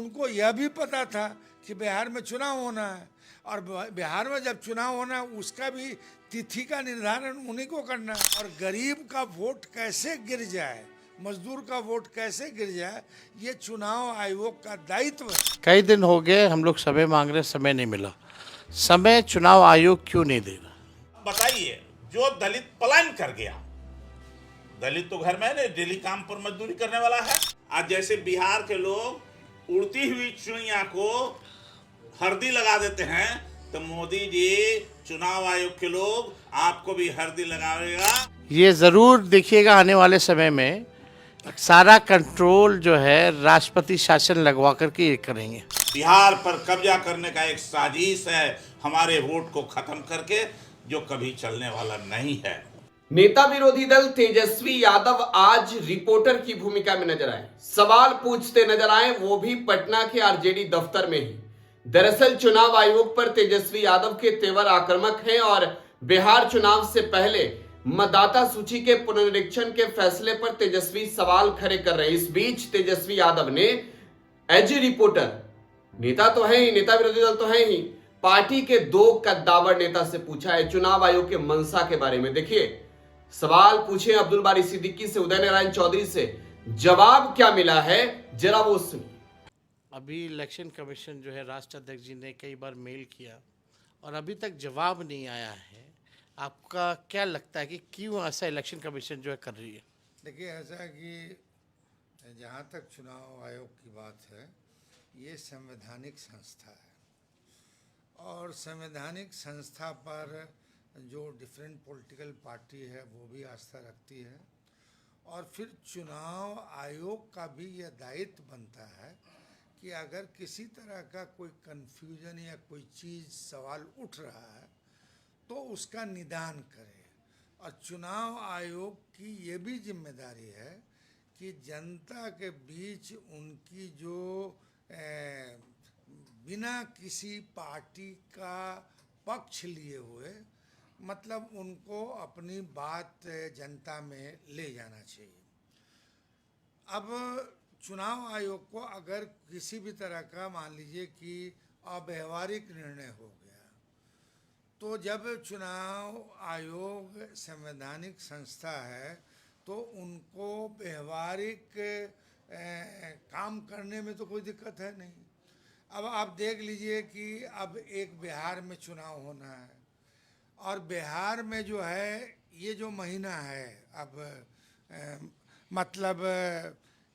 उनको यह भी पता था कि बिहार में चुनाव होना है, और बिहार में जब चुनाव होना है उसका भी तिथि का निर्धारण उन्हीं को करना है। और गरीब का वोट कैसे गिर जाए, मजदूर का वोट कैसे गिर जाए, ये चुनाव आयोग का दायित्व है। कई दिन हो गए हम लोग समय मांग रहे, समय नहीं मिला। समय चुनाव आयोग क्यों नहीं दे रहा? बताइए, जो दलित पलायन कर गया, दलित तो घर में नहीं, डेली काम पर मजदूरी करने वाला है। आज जैसे बिहार के लोग उड़ती हुई चिड़िया को हरदी लगा देते हैं, तो मोदी जी चुनाव आयोग के लोग आपको भी हरदी लगाएगा। ये जरूर देखिएगा आने वाले समय में सारा कंट्रोल जो है राष्ट्रपति शासन लगवा करके ये करेंगे। बिहार पर कब्जा करने का एक साजिश है, हमारे वोट को खत्म करके, जो कभी चलने वाला नहीं है। नेता विरोधी दल तेजस्वी यादव आज रिपोर्टर की भूमिका में नजर आए, सवाल पूछते नजर आए, वो भी पटना के आरजेडी दफ्तर में ही। दरअसल चुनाव आयोग पर तेजस्वी यादव के तेवर आक्रामक हैं और बिहार चुनाव से पहले मतदाता सूची के पुनरीक्षण के फैसले पर तेजस्वी सवाल खड़े कर रहे हैं। इस बीच तेजस्वी यादव ने एज ए रिपोर्टर, नेता तो है ही, नेता विरोधी दल तो है ही, पार्टी के 2 कद्दावर नेता से पूछा है चुनाव आयोग के मंशा के बारे में। देखिए सवाल पूछे अब्दुल बारी सिद्दीकी से, उदय नारायण चौधरी से, जवाब क्या मिला है जरा वो सुनिए। अभी इलेक्शन कमीशन जो है राष्ट्र अध्यक्ष जी ने कई बार मेल किया और अभी तक जवाब नहीं आया है। आपका क्या लगता है कि क्यों ऐसा इलेक्शन कमीशन जो है कर रही है? देखिए ऐसा है कि जहाँ तक चुनाव आयोग की बात है, ये संवैधानिक संस्था है और संवैधानिक संस्था पर जो डिफरेंट पॉलिटिकल पार्टी है वो भी आस्था रखती है। और फिर चुनाव आयोग का भी यह दायित्व बनता है कि अगर किसी तरह का कोई कन्फ्यूजन या कोई चीज़ सवाल उठ रहा है तो उसका निदान करे। और चुनाव आयोग की ये भी जिम्मेदारी है कि जनता के बीच उनकी जो बिना किसी पार्टी का पक्ष लिए हुए, मतलब उनको अपनी बात जनता में ले जाना चाहिए। अब चुनाव आयोग को अगर किसी भी तरह का मान लीजिए कि अव्यवहारिक निर्णय हो गया, तो जब चुनाव आयोग संवैधानिक संस्था है तो उनको व्यवहारिक काम करने में तो कोई दिक्कत है नहीं। अब आप देख लीजिए कि अब एक बिहार में चुनाव होना है और बिहार में जो है ये जो महीना है, अब मतलब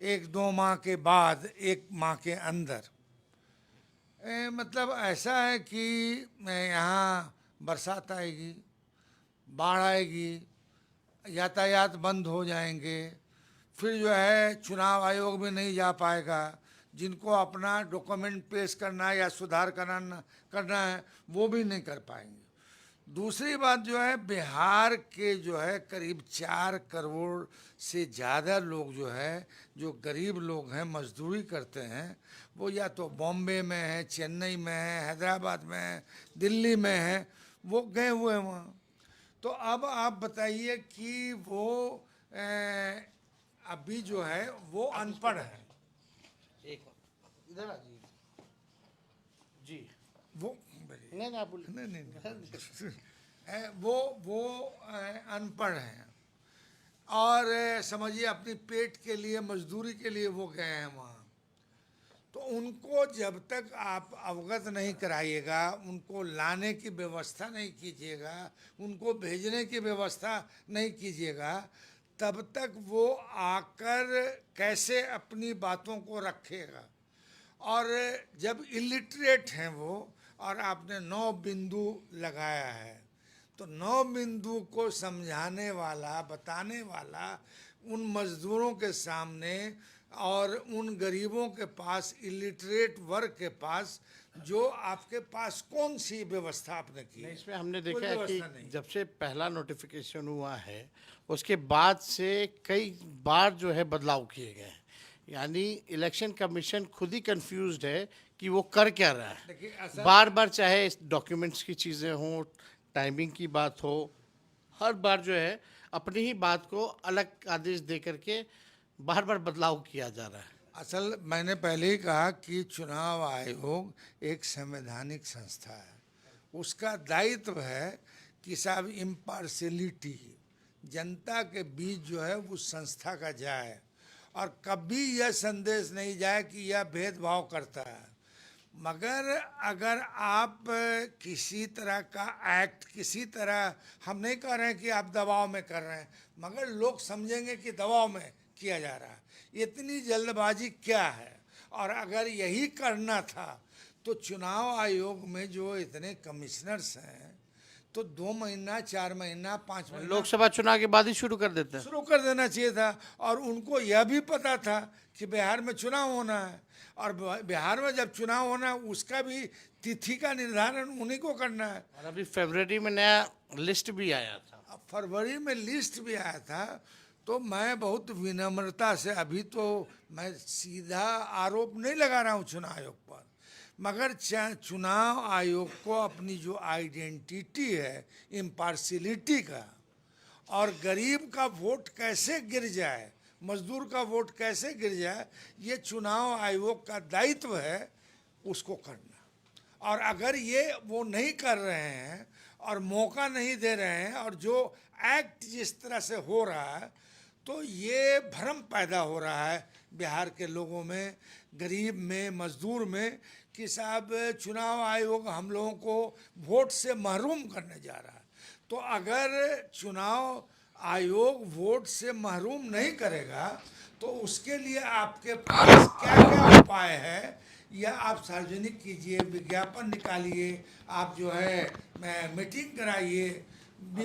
1-2 माह के बाद 1 माह के अंदर, मतलब ऐसा है कि यहाँ बरसात आएगी, बाढ़ आएगी, यातायात बंद हो जाएंगे, फिर जो है चुनाव आयोग भी नहीं जा पाएगा, जिनको अपना डॉक्यूमेंट पेश करना है या सुधार करना है वो भी नहीं कर पाएंगे। दूसरी बात जो है, बिहार के जो है करीब 4 करोड़ से ज़्यादा लोग जो है, जो गरीब लोग हैं, मजदूरी करते हैं, वो या तो बॉम्बे में है, चेन्नई में है, हैदराबाद में है, दिल्ली में है, वो गए हुए हैं वहाँ। तो अब आप बताइए कि वो अभी जो है वो अनपढ़ है। एक इधर आ जी, वो नहीं आप बोलिए। नहीं वो अनपढ़ हैं और समझिए अपनी पेट के लिए, मजदूरी के लिए वो गए हैं वहाँ। तो उनको जब तक आप अवगत नहीं कराइएगा, उनको लाने की व्यवस्था नहीं कीजिएगा, उनको भेजने की व्यवस्था नहीं कीजिएगा, तब तक वो आकर कैसे अपनी बातों को रखेगा। और जब इलिटरेट हैं वो, और आपने 9 बिंदु लगाया है, तो 9 बिंदु को समझाने वाला, बताने वाला उन मजदूरों के सामने और उन गरीबों के पास, इलिटरेट वर्ग के पास, जो आपके पास कौन सी व्यवस्था आपने की है? इसमें हमने कोई देखा है कि व्यवस्था नहीं। जब से पहला नोटिफिकेशन हुआ है उसके बाद से कई बार जो है बदलाव किए गए हैं। यानी इलेक्शन कमीशन खुद ही कंफ्यूज्ड है कि वो कर क्या रहा देखिए, है। बार बार चाहे डॉक्यूमेंट्स की चीज़ें हों, टाइमिंग की बात हो, हर बार जो है अपनी ही बात को अलग आदेश दे करके बार बार बदलाव किया जा रहा है। असल मैंने पहले ही कहा कि चुनाव आयोग एक संवैधानिक संस्था है। उसका दायित्व है कि साहब इम्पार्शियलिटी जनता के बीच जो है उस संस्था का जाए और कभी यह संदेश नहीं जाए कि यह भेदभाव करता है। मगर अगर आप किसी तरह का एक्ट किसी तरह, हम नहीं कह रहे हैं कि आप दबाव में कर रहे हैं, मगर लोग समझेंगे कि दबाव में किया जा रहा है। इतनी जल्दबाजी क्या है? और अगर यही करना था तो चुनाव आयोग में जो इतने कमिश्नर्स हैं तो 2 महीना 4 महीना 5 महीना लोकसभा चुनाव के बाद ही शुरू कर देते हैं। शुरू कर देना चाहिए था। और उनको यह भी पता था कि बिहार में चुनाव होना है और बिहार में जब चुनाव होना है उसका भी तिथि का निर्धारण उन्हीं को करना है। और अभी फरवरी में नया लिस्ट भी आया था। अब फरवरी में लिस्ट भी आया था तो मैं बहुत विनम्रता से, अभी तो मैं सीधा आरोप नहीं लगा रहा हूँ चुनाव आयोग पर, मगर चुनाव आयोग को अपनी जो आइडेंटिटी है इम्पार्शियलिटी का, और गरीब का वोट कैसे गिर जाए, मजदूर का वोट कैसे गिर जाए, ये चुनाव आयोग का दायित्व है उसको करना। और अगर ये वो नहीं कर रहे हैं और मौका नहीं दे रहे हैं और जो एक्ट जिस तरह से हो रहा है तो ये भ्रम पैदा हो रहा है बिहार के लोगों में, गरीब में, मजदूर में कि साहब चुनाव आयोग हम लोगों को वोट से महरूम करने जा रहा है। तो अगर चुनाव आयोग वोट से महरूम नहीं करेगा तो उसके लिए आपके पास क्या क्या उपाय है, या आप सार्वजनिक कीजिए, विज्ञापन निकालिए, आप जो है मीटिंग कराइए।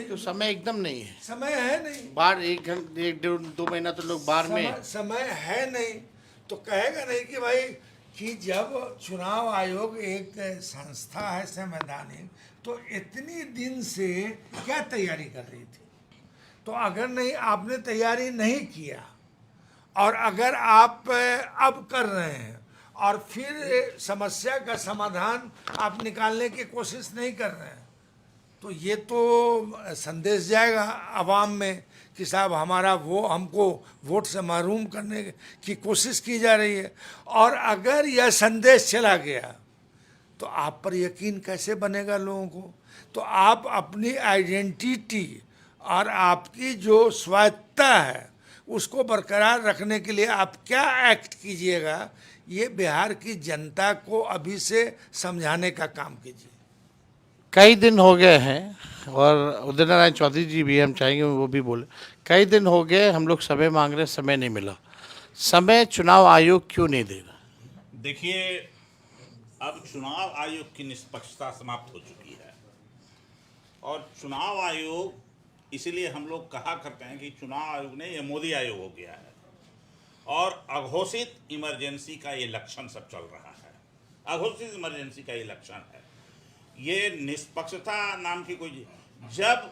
तो समय एकदम नहीं है, समय है नहीं, बाहर 1 घंटे 1-2 महीना तो लोग बाहर में। समय है नहीं तो कहेगा नहीं कि भाई कि जब चुनाव आयोग एक संस्था है संवैधानिक तो इतनी दिन से क्या तैयारी कर रही थी। तो अगर नहीं आपने तैयारी नहीं किया और अगर आप अब कर रहे हैं और फिर समस्या का समाधान आप निकालने की कोशिश नहीं कर रहे हैं तो ये तो संदेश जाएगा आवाम में कि साहब हमारा वो हमको वोट से महरूम करने की कोशिश की जा रही है। और अगर यह संदेश चला गया तो आप पर यकीन कैसे बनेगा लोगों को। तो आप अपनी आइडेंटिटी और आपकी जो स्वायत्तता है उसको बरकरार रखने के लिए आप क्या एक्ट कीजिएगा, ये बिहार की जनता को अभी से समझाने का काम कीजिए। कई दिन हो गए हैं और उदय नारायण चौधरी जी भी, हम चाहेंगे वो भी बोले, कई दिन हो गए हम लोग समय मांग रहे, समय नहीं मिला। समय चुनाव आयोग क्यों नहीं दे रहा? देखिए, अब चुनाव आयोग की निष्पक्षता समाप्त हो चुकी है और चुनाव आयोग, इसलिए हम लोग कहा करते हैं कि चुनाव आयोग ने ये मोदी आयोग हो गया है और अघोषित इमरजेंसी का ये लक्षण सब चल रहा है। अघोषित इमरजेंसी का ये लक्षण है। ये निष्पक्षता नाम की कोई, जब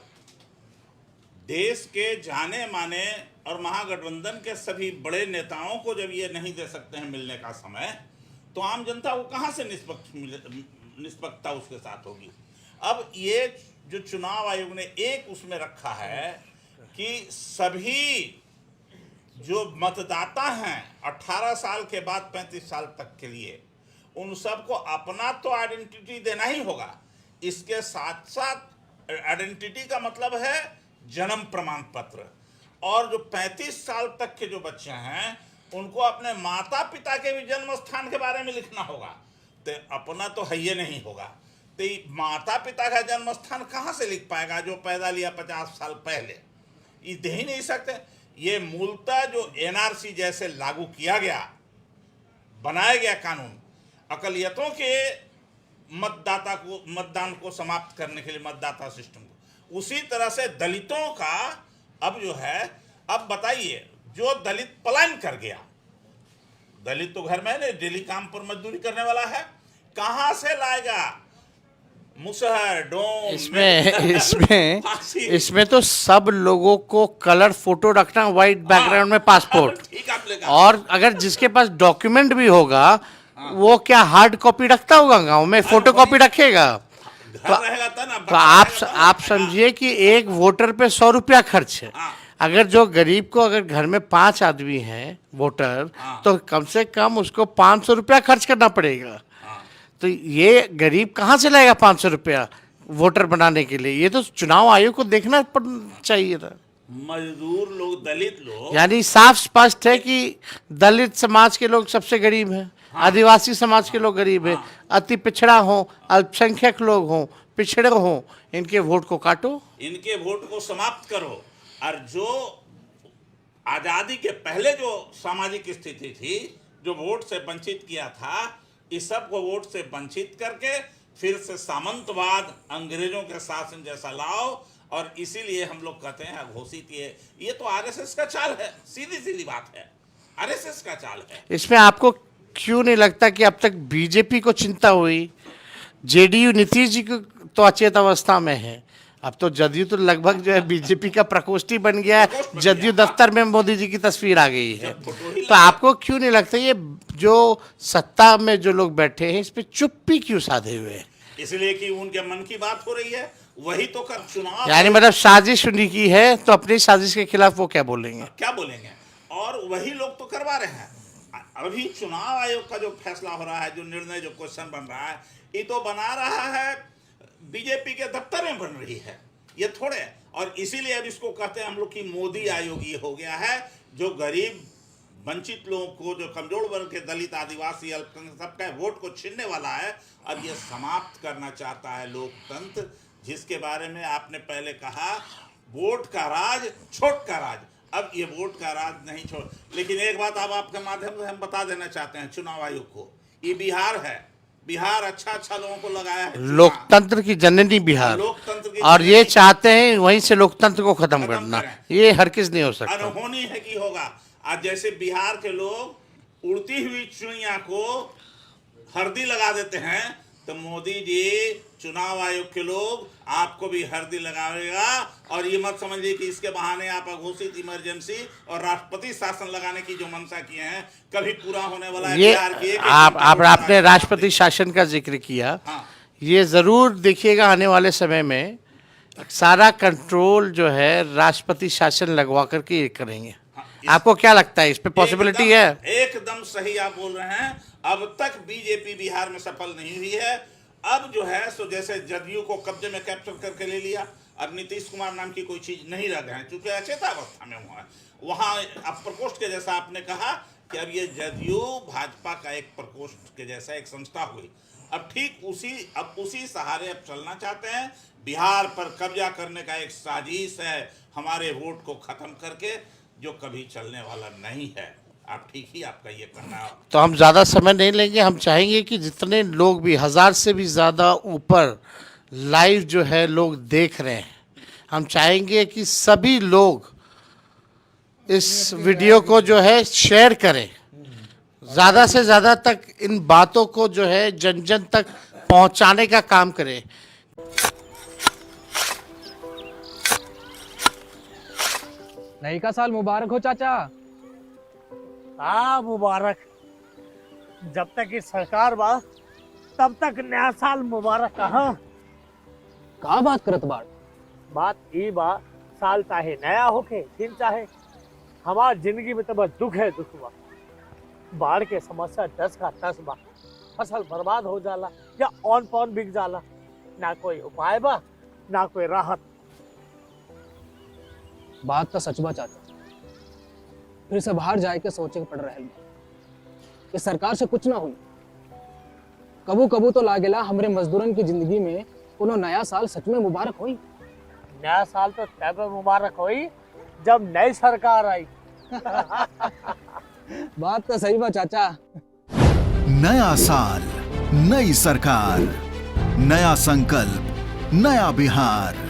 देश के जाने माने और महागठबंधन के सभी बड़े नेताओं को जब ये नहीं दे सकते हैं मिलने का समय, तो आम जनता को कहाँ से निष्पक्षता उसके साथ होगी। अब ये जो चुनाव आयोग ने एक उसमें रखा है कि सभी जो मतदाता हैं 18 साल के बाद 35 साल तक के लिए, उन सबको अपना तो आइडेंटिटी देना ही होगा। इसके साथ साथ आइडेंटिटी का मतलब है जन्म प्रमाण पत्र, और जो 35 साल तक के जो बच्चे हैं उनको अपने माता पिता के भी जन्म स्थान के बारे में लिखना होगा। तो अपना तो है ये नहीं होगा, तो माता पिता का जन्म स्थान कहाँ से लिख पाएगा जो पैदा लिया 50 साल पहले? ये दे ही नहीं सकते। ये मूलतः जो एनआरसी जैसे लागू किया गया, बनाया गया कानून, अकलियतों के मतदान को समाप्त करने के लिए, मतदाता सिस्टम को, उसी तरह से दलितों का अब जो है, अब बताइए, जो दलित पलायन कर गया, दलित तो घर में नहीं, डेली काम पर मजदूरी करने वाला है, कहां से लाएगा मुसहर डोम? इसमें तो सब लोगों को कलर फोटो रखना, व्हाइट बैकग्राउंड में पासपोर्ट, ठीक आपने कहा। और अगर जिसके पास डॉक्यूमेंट भी होगा वो क्या हार्ड कॉपी रखता होगा गांव में, फोटो कॉपी रखेगा? घर रहेगा तो ना, तो आप समझिए कि एक वोटर पे 100 रुपया खर्च है। अगर जो गरीब को अगर घर में 5 आदमी हैं वोटर, तो कम से कम उसको 500 रुपया खर्च करना पड़ेगा। तो ये गरीब कहाँ से लाएगा 500 रुपया वोटर बनाने के लिए? ये तो चुनाव आयोग को देखना चाहिए था। मजदूर लोग, दलित लोग, यानी साफ स्पष्ट है कि दलित समाज के लोग सबसे गरीब हैं, आदिवासी समाज के लोग गरीब हैं, अति पिछड़ा हो, अल्पसंख्यक लोग हों, पिछड़े हों, इनके वोट को काटो, इनके वोट को समाप्त करो। और जो आजादी के पहले जो सामाजिक स्थिति थी, जो वोट से वंचित किया था, इस सब को वोट से वंचित करके फिर से सामंतवाद, अंग्रेजों के शासन जैसा लाओ। और इसीलिए हम लोग कहते हैं अघोषित, ये तो आरएसएस का चाल है, सीधी सीधी बात है, आरएसएस का चाल है। इसमें आपको क्यों नहीं लगता कि अब तक बीजेपी को चिंता हुई? जेडीयू नीतीश जी को तो अचेत अवस्था में है, अब तो जदयू तो लगभग जो है बीजेपी का प्रकोष्ठी बन गया है, जदयू दफ्तर में मोदी जी की तस्वीर आ गई है। तो आपको क्यों नहीं लगता ये जो सत्ता में जो लोग बैठे हैं इस पे चुप्पी क्यों साधे हुए हैं? इसलिए कि उनके मन की बात हो रही है, वही तो कर चुनाव, यानी मतलब साजिश उन्हीं की है, तो अपनी साजिश के खिलाफ वो क्या बोलेंगे? क्या बोलेंगे? और वही लोग तो करवा रहे हैं। अभी चुनाव आयोग का जो फैसला हो रहा है, जो निर्णय, जो क्वेश्चन बन रहा है, ये तो बना रहा है बीजेपी के दफ्तर में बन रही है, ये थोड़े। और इसीलिए अब इसको कहते हैं हम लोग की मोदी आयोग ये हो गया है, जो गरीब वंचित लोगों को, जो कमजोर वर्ग के दलित, आदिवासी, अल्पसंख्यक सबका वोट को छीनने वाला है। अब ये समाप्त करना चाहता है लोकतंत्र, जिसके बारे में आपने पहले कहा वोट का राज, छोट का राज। अब ये वोट का राज नहीं छोड़। लेकिन एक बात अब आपके माध्यम से हम बता देना चाहते हैं चुनाव आयोग को, ये बिहार है, बिहार अच्छा लोगों को लगाया है, लोकतंत्र की जननी बिहार, लोकतंत्र की और ये जननी। चाहते हैं वहीं से लोकतंत्र को खत्म करना, ये हरगिज नहीं हो सकता। अनहोनी है कि होगा। आज जैसे बिहार के लोग उड़ती हुई चिड़िया को हरदी लगा देते हैं, तो मोदी जी, चुनाव आयोग के लोग आपको भी हरदी लगाएगा। और ये मत समझिए कि इसके बहाने आप अघोषित इमरजेंसी और राष्ट्रपति शासन लगाने की जो मंशा किए हैं कभी पूरा होने वाला है। ये बिहार की आपने राष्ट्रपति शासन का जिक्र किया, ये जरूर देखिएगा आने वाले समय में सारा कंट्रोल जो है राष्ट्रपति शासन लगवा करके ये करेंगे। आपको क्या लगता है इस पे पॉसिबिलिटी है? एकदम सही आप बोल रहे हैं। अब तक बीजेपी बिहार में सफल नहीं हुई है। अब जो है सो जैसे जदयू को कब्जे में कैप्चर करके ले लिया, अब नीतीश कुमार नाम की कोई चीज नहीं रह गए हैं, चूंकि अचेतावस्था में हुआ है। वहाँ अब प्रकोष्ठ के जैसा आपने कहा कि अब ये जदयू भाजपा का एक प्रकोष्ठ के जैसा एक संस्था हुई। अब ठीक उसी सहारे अब चलना चाहते हैं। बिहार पर कब्जा करने का एक साजिश है, हमारे वोट को खत्म करके, जो कभी चलने वाला नहीं है। आप ठीक ही आपका ये कहना। तो हम ज़्यादा समय नहीं लेंगे, हम चाहेंगे कि जितने लोग भी 1000 से भी ज़्यादा ऊपर लाइव जो है लोग देख रहे हैं, हम चाहेंगे कि सभी लोग इस वीडियो को जो है शेयर करें, ज़्यादा से ज़्यादा तक इन बातों को जो है जन जन तक पहुंचाने का काम करें। नई का साल मुबारक हो चाचा। हाँ मुबारक। जब तक ये सरकार बा तब तक नया साल मुबारक। कहाँ का बात करत बाड़? बात ई बा, साल चाहे नया होके फिर चाहे, हमार जिंदगी में तो बस दुख है, दुख बा। बाढ़ के समस्या 10 का 10 बा। फसल बर्बाद हो जाला या ऑन पॉन बिक जाला, ना कोई उपाय बा ना कोई राहत। बात तो सच बा चाचा, फिर से बाहर जाए के सोचे के पड़ रहा है कि सरकार से कुछ ना हुई। कबू कबू तो लागेला हमरे मजदूरन की जिंदगी में कोनो नया साल सच में मुबारक होई। नया साल तो तब मुबारक होई जब नई सरकार आई। बात तो सही बा चाचा। नया साल, नई सरकार, नया संकल्प, नया बिहार।